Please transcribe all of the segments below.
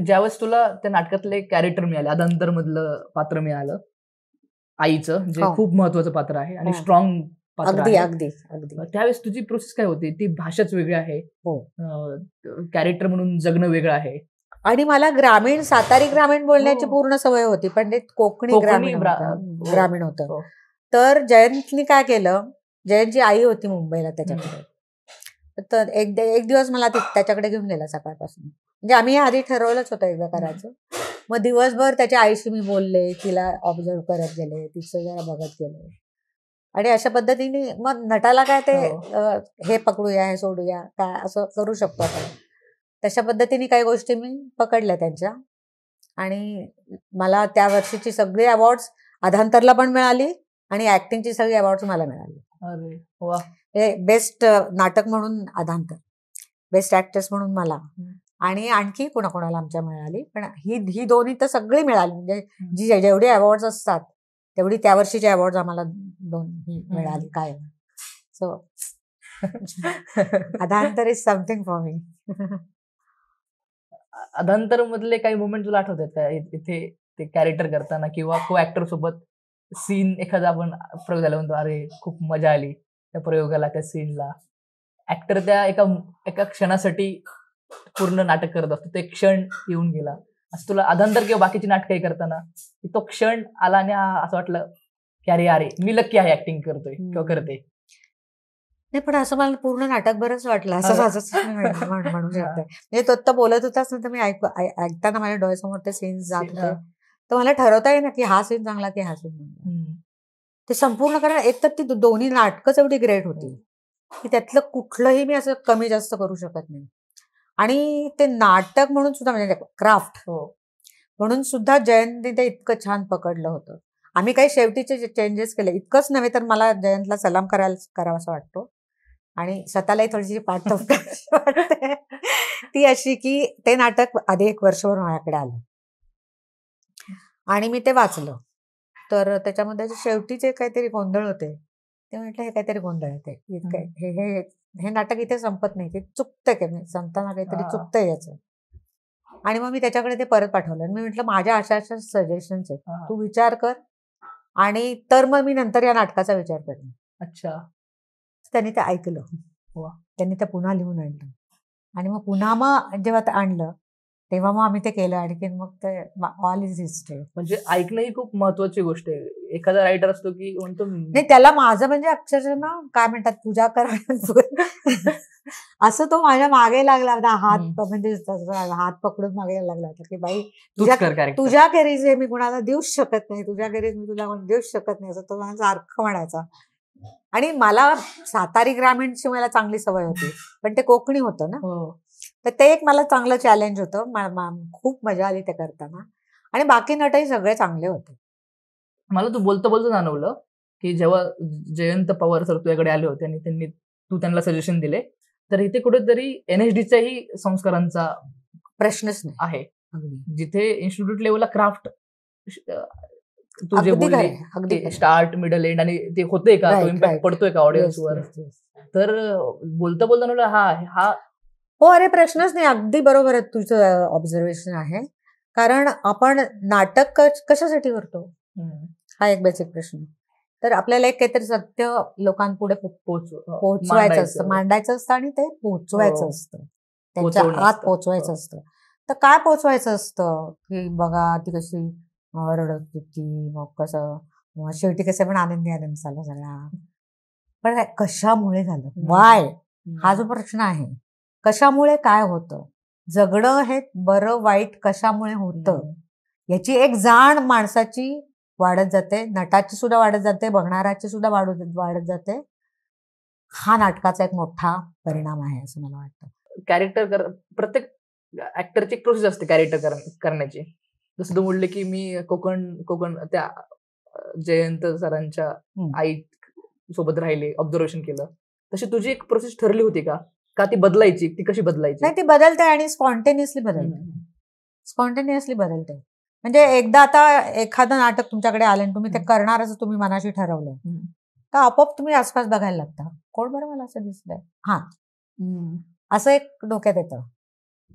ज्यावेळेस तुला त्या नाटकातले कॅरेक्टर मिळाले, अधांतर मधलं पात्र मिळालं आईचं, जे खूप महत्वाचं पात्र आहे आणि स्ट्रॉंग पात्र आहे, अगदी अगदी त्यावेळेस तुझी प्रोसेस काय होती? ती भाषाच वेगळी आहे, कॅरेक्टर म्हणून जगणं वेगळं आहे, आणि मला ग्रामीण सातारी ग्रामीण बोलण्याची पूर्ण सवय होती, पण ते कोकणी ग्रामीण होतं. तर जयंतनी काय केलं, जयंतची आई होती मुंबईला त्याच्याकडे, तर एक दिवस मला त्याच्याकडे घेऊन गेला सकाळपासून. म्हणजे आम्ही आधी ठरवलंच होतं एकदा करायचं. मग दिवसभर त्याच्या आईशी मी बोलले, तिला ऑब्झर्व करत गेले, तिचं जरा बघत गेले, आणि अशा पद्धतीने मग नटाला काय ते हे पकडूया, हे सोडूया, काय असं करू शकतो आपण. तशा पद्धतीने काही गोष्टी मी पकडल्या त्यांच्या, आणि मला त्या वर्षीची सगळी अवॉर्ड्स अधांतरला पण मिळाली आणि ऍक्टिंगची सगळी अवॉर्ड्स मला मिळाली. अरे वा. हे बेस्ट नाटक म्हणून अधांतर, बेस्ट ऍक्ट्रेस म्हणून मला, आणि आणखी कोणाकोणाला आमच्या मिळाली, पण ही दोन्ही तर सगळी मिळाली. म्हणजे जेवढे अवॉर्ड्स असतात तेवढी त्या वर्षीचे अवॉर्ड्स आम्हाला दोन्ही मिळाली काय. So Adhantar is something for me. Adhantar मधले काही मोमेंट तुला आठवतात का इथे ते कॅरेक्टर करताना, किंवा को ऍक्टर सोबत सीन एखादा आपण प्रयोग झाला म्हणतो अरे खूप मजा आली त्या प्रयोगाला, त्या सीनला, ऍक्टर त्या एका क्षणासाठी पूर्ण नाटक करत असतो, ते क्षण येऊन गेला, असं तुला अधांतर किंवा बाकीची नाटकं करताना तो क्षण आला आणि असं वाटलं की अरे मी लक्की आहे ऍक्टिंग करतोय किंवा करते? नाही, पण असं मला पूर्ण नाटक बरंच वाटलं, असं म्हणू शकते. म्हणजे तो आता बोलत होताच ना, तर मी ऐकताना माझ्या डोळ्यासमोर ते सीन्स जात होते, तर मला ठरवता येईल ना की हा सीन चांगला की हा सीन चांगला. ते संपूर्ण, कारण एक तर ती दोन्ही नाटकच एवढी ग्रेट होती की त्यातलं कुठलंही मी असं कमी जास्त करू शकत नाही. आणि ते नाटक म्हणून सुद्धा, म्हणजे क्राफ्ट म्हणून सुद्धा जयंतने ते इतकं छान पकडलं होतं. आम्ही काही शेवटीचे चेंजेस केले, इतकंच नव्हे तर मला जयंतला सलाम करावासा वाटतो, आणि स्वतःलाही थोडीशी पाठवून करावी वाटते. ती अशी की ते नाटक आधी 1 वर्षभर माझ्याकडे आलं आणि मी ते वाचलं, तर त्याच्यामध्ये शेवटीचे काहीतरी गोंधळ होते, ते म्हटलं हे काहीतरी गोंधळ आहे, हे नाटक इथे संपत नाही, ते चुकतंय की संपताना काहीतरी चुकतंय याचं. आणि मग मी त्याच्याकडे ते परत पाठवलं आणि मी म्हटलं माझ्या अशा सजेशन्स आहेत, तू विचार कर, आणि तर मग मी नंतर या नाटकाचा विचार करेन. अच्छा. त्यांनी ते ऐकलं, त्यांनी ते पुन्हा लिहून आणलं, आणि मग पुन्हा मग जेव्हा ते आणलं तेव्हा मग आम्ही ते केलं, आणि मग ते ऑल इज हिस्ट्री. म्हणजे ऐकणं ही खूप महत्वाची गोष्ट आहे. एखादा रायटर असतो की म्हणतो नाही, त्याला माझं म्हणजे अक्षरशः ना काय म्हणतात, पूजा करा असं तो माझ्या मागे लागला होता, म्हणजे हात पकडून मागे लागला होता की बाई तुझ्या खेरीज हे मी कुणाला देऊच शकत नाही, तुझ्या खेरीज मी तुला देऊच शकत नाही, असं तो मला सारखं म्हणायचा. आणि मला सातारी ग्रामीणची मला चांगली सवय होती, पण ते कोकणी होतं ना, तर ते एक मला चांगलं चॅलेंज होतं. खूप मजा आली ते करताना, आणि बाकी नटही सगळे चांगले होते. मला तू बोलतो जाणवलं की जेव्हा जयंत पवार सर तुझ्याकडे आले होते आणि तू त्यांना सजेशन दिले, तर इथे कुठेतरी NSDच्याही संस्कारांचा प्रश्नच नाही आहे, जिथे इन्स्टिट्यूट लेवलला क्राफ्ट तू जे बोलली स्टार्ट मिडल एंड, आणि ते होते का, तो इम्पॅक्ट पडतोय का ऑडियन्सवर? तर बोलता हा हो, अरे प्रश्नच नाही, अगदी बरोबर आहे तुझं ऑब्झर्वेशन आहे. कारण आपण नाटक कशासाठी करतो हा एक बेसिक प्रश्न. तर आपल्याला एक काहीतरी सत्य लोकांपुढे पोहोचवायचं असतं, मांडायचं असतं, आणि ते पोहोचवायचं असतं, त्यांच्या आत पोहोचवायचं असतं. तर काय पोहोचवायचं असतं की बघा ती कशी रडत होती, मग कसं शेवटी कसं पण आनंदी आनंद झाला सगळा, पण कशामुळे झालं, वाय, हा जो प्रश्न आहे, कशामुळे काय होतं, जगणं हे बरं वाईट कशामुळे होतं, याची एक जाण माणसाची वाढत जाते, नटाची सुद्धा वाढत जाते, बघणाऱ्याची सुद्धा वाढत जाते. हा नाटकाचा एक मोठा परिणाम आहे असं मला वाटतं. कॅरेक्टर प्रत्येक ऍक्टरची एक प्रोसेस असते कॅरेक्टर करण्याची. जसं तू बोलले की मी कोकण त्या जयंत सरांच्या आई सोबत राहिले, ऑब्झर्वेशन केलं, तशी तुझी एक प्रोसेस ठरली होती का ती बदलायची? ती कशी बदलायची? नाही, ती बदलते आणि स्पॉन्टेनियसली बदलते. म्हणजे एकदा आता एखादं नाटक तुमच्याकडे आलं आणि तुम्ही ते करणार असं तुम्ही मनाशी ठरवलंय, तर आपोआप तुम्ही आसपास बघायला लागता, कोण बरं मला असं दिसतंय, असं एक डोक्यात येतं.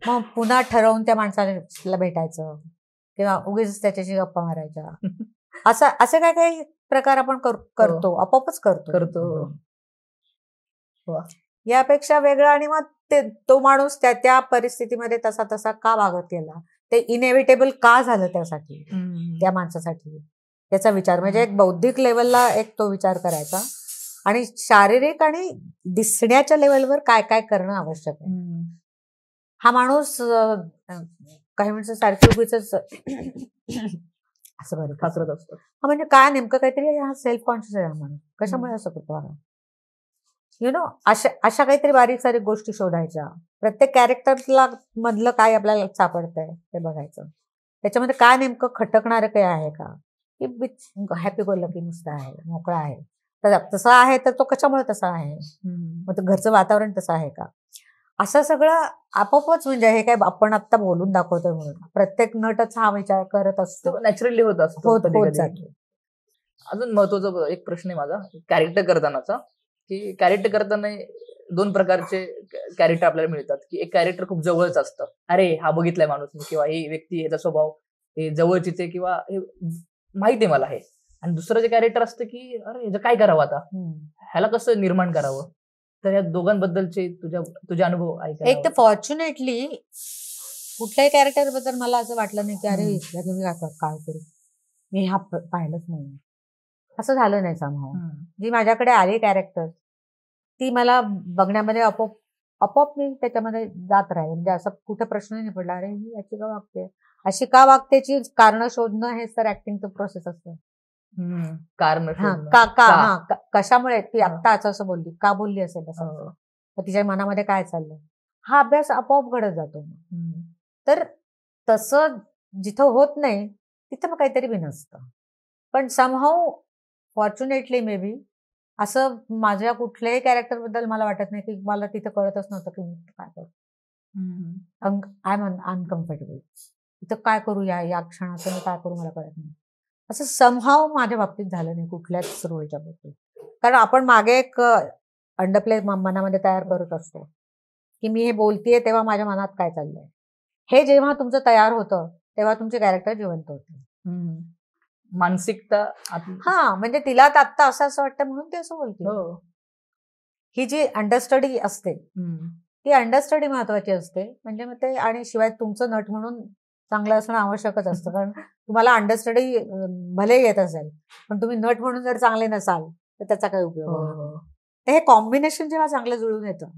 मग पुन्हा ठरवून त्या माणसाला भेटायचं किंवा उगीच त्याच्याशी गप्पा मारायच्या असं काय काही प्रकार आपण करतो, आपोआपच करतो. यापेक्षा वेगळं आणि मग तो माणूस त्या परिस्थितीमध्ये तसा का वागत गेला, ते इनएव्हिटेबल का झालं त्यासाठी, त्या माणसासाठी, याचा विचार म्हणजे एक बौद्धिक लेवलला एक तो विचार करायचा आणि शारीरिक आणि दिसण्याच्या लेवलवर काय काय करणं आवश्यक आहे. हा माणूस काही म्हणजे सारखी उगीच असं करत असतो. म्हणजे काय नेमकं काहीतरी हा सेल्फ कॉन्शियस आहे माणूस, कशामुळे असं करतो अशा काहीतरी बारीक सारीक गोष्टी शोधायच्या. प्रत्येक कॅरेक्टरला मधलं काय आपल्याला सापडतंय ते बघायचं. त्याच्यामध्ये काय नेमकं खटकणारं काही आहे का, की हॅपी गो लकी नुसतं आहे, मोकळा आहे, तर तसा आहे तर तो कशामुळे तसा आहे, मग घरचं वातावरण तसं आहे का, असं सगळं आपोआपच. म्हणजे हे काय आपण आत्ता बोलून दाखवतोय म्हणून प्रत्येक नटच हा विचार करत असतो, नॅचरली होत असतो. अजून महत्वाचा एक प्रश्न आहे माझा कॅरेक्टर करतानाचा, की कॅरेक्टर करताना 2 प्रकारचे कॅरेक्टर आपल्याला मिळतात, की एक कॅरेक्टर खूप जवळच असतं, अरे हा बघितलाय माणूस मी, किंवा ही व्यक्ती, ह्याचा स्वभाव हे जवळचीच आहे किंवा हे माहिती आहे मला हे. आणि दुसरं जे कॅरेक्टर असतं की अरे ह्याचं काय करावं आता, ह्याला कसं निर्माण करावं. तर या दोघांबद्दलचे तुझे अनुभव ऐकायला. एक तर फॉर्च्युनेटली कुठल्याही कॅरेक्टर बद्दल मला असं वाटलं नाही की अरे मी काय करू, मी हा पाहिलंच नाही, असं झालं नाही. समहाव जी माझ्याकडे आली कॅरेक्टर ती मला बघण्यामध्ये आपोआप मी त्याच्यामध्ये जात राहील. म्हणजे असं कुठे प्रश्न नाही पडला अरे ही याची का वागते, अशी का वागतेची कारण शोधणं हेच तर ऍक्टिंगचं प्रोसेस असतं. कारण कशामुळे ती आत्ता असं बोलली, का बोलली असेल असं, तिच्या मनामध्ये काय चाललंय, हा अभ्यास आपोआप घडत जातो. तर तसं जिथं होत नाही तिथं मग काहीतरी बी नसतं. पण समहाऊ फॉर्च्युनेटली मे बी असं माझ्या कुठल्याही कॅरेक्टर बद्दल मला वाटत नाही की मला तिथं कळतच नव्हतं की मी काय करू. आय एम अनकम्फर्टेबल, तिथं काय करू, या क्षणाचं मी काय करू मला कळत नाही. असं समहाव माझ्या बाबतीत झालं नाही कुठल्याच रोलच्या बाबतीत. कारण आपण मागे एक अंडरप्ले मनामध्ये तयार करत असतो की मी हे बोलतेय तेव्हा माझ्या मनात काय चाललंय. हे जेव्हा तुमचं तयार होतं तेव्हा तुमचे कॅरेक्टर जिवंत होते. मानसिकता म्हणजे तिला आत्ता असं वाटतं म्हणून ते असं बोलते. ही जी अंडरस्टडी असते ती अंडरस्टडी महत्वाची असते. म्हणजे मग ते, आणि शिवाय तुमचं नट म्हणून चांगलं असणं आवश्यकच असतं. कारण तुम्हाला अंडरस्टडी भले येत असेल पण तुम्ही नट म्हणून जर चांगले नसाल तर त्याचा काही उपयोग होणार. तर हे कॉम्बिनेशन जेव्हा चांगलं जुळून येतं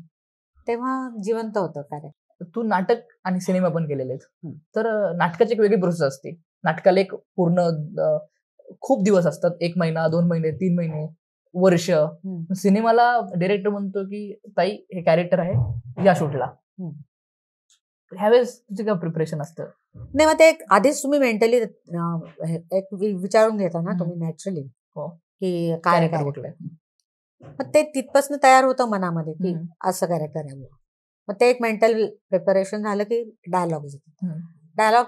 तेव्हा जिवंत होतं कॅरेक्टर. तू नाटक आणि सिनेमा पण केलेले आहेत, तर नाटकाची एक वेगळी प्रोसेस असते. नाटकाला एक पूर्ण खूप दिवस असतात, 1 महिना 2 महिने 3 महिने वर्ष. सिनेमाला डायरेक्टर म्हणतो की ताई हे कॅरेक्टर आहे या शूटला. ह्यावेळेस तुझं काय प्रिपरेशन असतं? नाही, मग ते आधीच तुम्ही मेंटली एक विचारून घेता ना तुम्ही नॅचरली की काय कॅरेक्टर, मग ते तिथपासून तयार होतं मनामध्ये की असं कॅरेक्टर आहे. मग ते एक मेंटल प्रिपरेशन झालं की डायलॉग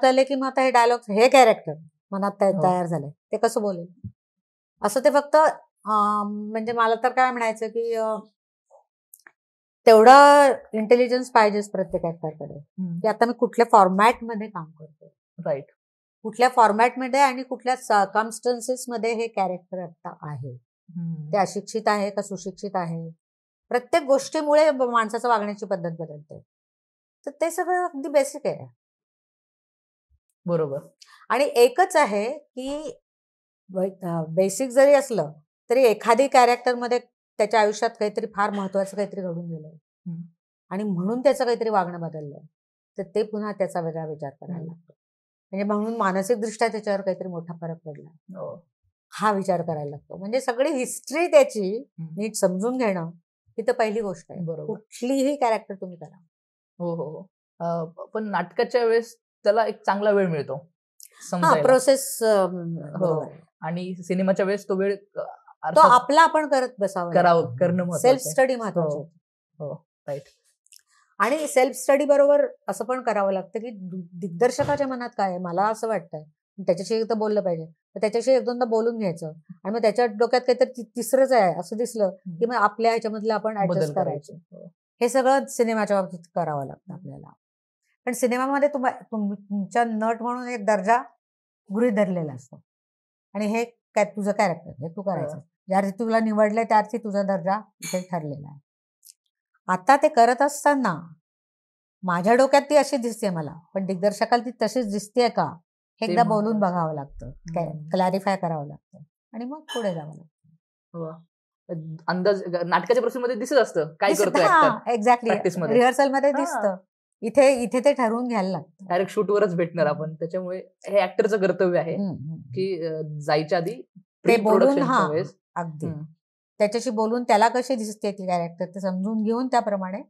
झाले की मग आता हे डायलॉग हे कॅरेक्टर मनात तयार झालंय, ते कसं बोलेल असं. ते फक्त म्हणजे मला तर काय म्हणायचं की तेवढा इंटेलिजन्स पाहिजेच प्रत्येक ऍक्टरकडे की आता मी कुठल्या फॉर्मॅटमध्ये काम करतो, राईट, कुठल्या फॉर्मॅटमध्ये आणि कुठल्या सर्कमस्टन्सेस मध्ये हे कॅरेक्टर आता आहे. ते अशिक्षित आहे का सुशिक्षित आहे, प्रत्येक गोष्टीमुळे माणसाचं वागण्याची पद्धत बदलते. तर ते सगळं अगदी बेसिक आहे. बरोबर. आणि एकच आहे की बेसिक जरी असलं तरी एखादी कॅरेक्टरमध्ये त्याच्या आयुष्यात काहीतरी फार महत्वाचं काहीतरी घडून गेलंय आणि म्हणून त्याचं काहीतरी वागणं बदललंय, तर ते पुन्हा त्याचा वेगळा विचार करायला लागतो. म्हणजे म्हणून मानसिकदृष्ट्या त्याच्यावर काहीतरी मोठा फरक पडला हा विचार करायला लागतो. म्हणजे सगळी हिस्ट्री त्याची नीट समजून घेणं ही तर पहिली गोष्ट आहे. कुठलीही कॅरेक्टर तुम्ही करा. हो. पण नाटकाच्या वेळेस त्याला एक चांगला वेळ मिळतो प्रोसेस. आणि सिनेमाच्या वेळेस तो वेळ तो आपला आपण करत बसावं, करणं सेल्फ स्टडी महत्वाचं. राईट. आणि सेल्फ स्टडी बरोबर असं पण करावं लागतं की दिग्दर्शकाच्या मनात काय आहे, मला असं वाटतंय त्याच्याशी एकदा बोललं पाहिजे, तर त्याच्याशी एक दोनदा बोलून घ्यायचं आणि मग त्याच्या डोक्यात काहीतरी तिसरंच आहे असं दिसलं की मग आपल्या ह्याच्यामधलं आपण ऍडजस्ट करायचं. हे सगळं सिनेमाच्या बाबतीत करावं लागतं आपल्याला. पण सिनेमामध्ये तुमच्या नट म्हणून एक दर्जा गृहीत धरलेला असतो आणि हे काय तुझं कॅरेक्टर हे तू करायचं. ज्या अर्थी तुला निवडलंय त्या अर्थी तुझा दर्जा इथे ठरलेला आहे. आता ते करत असताना माझ्या डोक्यात ती अशी दिसते मला, पण दिग्दर्शकाला ती तशीच दिसतेय का हे एकदा बोलून बघावं लागतं, क्लॅरिफाय करावं लागतं आणि मग पुढे जावं लागतं. अंदाज नाटकाच्या प्रसंगामध्ये दिसत असतं काय करतोय. एक्झॅक्टली, रिहर्सल मध्ये दिसतं. इथे ते ठरवून घ्यायला लागतं. डायरेक्ट शूटवरच भेटणार आपण. त्याच्यामुळे हे ऍक्टरचं कर्तव्य आहे की जायच्या आधी ते बोलून अगदी त्याच्याशी बोलून त्याला कशी दिसते ती कॅरेक्टर ते समजून घेऊन त्याप्रमाणे